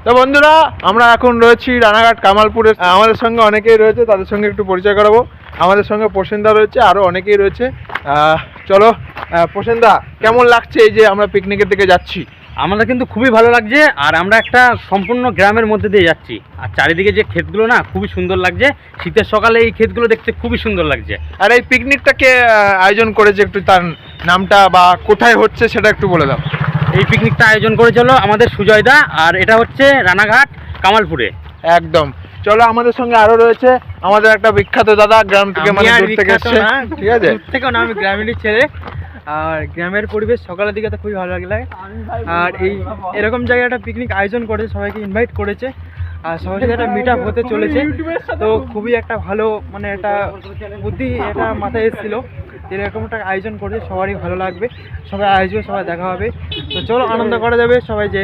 তো বন্ধুরা, আমরা এখন রয়েছি রানাঘাট কামালপুরে। আমাদের সঙ্গে অনেকেই রয়েছে, তাদের সঙ্গে একটু পরিচয় করাবো। আমাদের সঙ্গে প্রসেনদা রয়েছে, আরও অনেকেই রয়েছে। চলো প্রসেনদা, কেমন লাগছে এই যে আমরা পিকনিকের দিকে যাচ্ছি? আমাদের কিন্তু খুবই ভালো লাগছে, আর আমরা একটা সম্পূর্ণ গ্রামের মধ্যে দিয়ে যাচ্ছি। আর চারিদিকে যে ক্ষেতগুলো না, খুবই সুন্দর লাগছে। শীতের সকালে এই ক্ষেতগুলো দেখতে খুবই সুন্দর লাগছে। আর এই পিকনিকটাকে আয়োজন করেছে, একটু তার নামটা বা কোথায় হচ্ছে সেটা একটু বলে দাও। এই পিকনিকটা আয়োজন করেছিল আমাদের সুজয়দা, আর এটা হচ্ছে রানাঘাট কামালপুরে। একদম। চলো, আমাদের সঙ্গে আরো রয়েছে আমাদের একটা বিখ্যাত দাদা, গ্রাম থেকে মানে দূর থেকে এসেছে। ঠিক আছে, দূর থেকেও না, আমি গ্রামেরই ছেলে। আর গ্রামের পরিবেশ সকালের দিকে তো খুবই ভালো লাগে। আর এই এরকম জায়গায় একটা পিকনিক আয়োজন করেছে, সবাইকে ইনভাইট করেছে, আর সবার সাথে একটা মিট আপ হতে চলেছে। তো খুবই একটা ভালো মানে একটা বুদ্ধি এটা মাথায় এসেছিল, এরকম একটা আয়োজন করেছে, সবারই ভালো লাগবে, সবাই আসবে, সবাই দেখা হবে। তো চলো, আনন্দ করা যাবে সবাই যে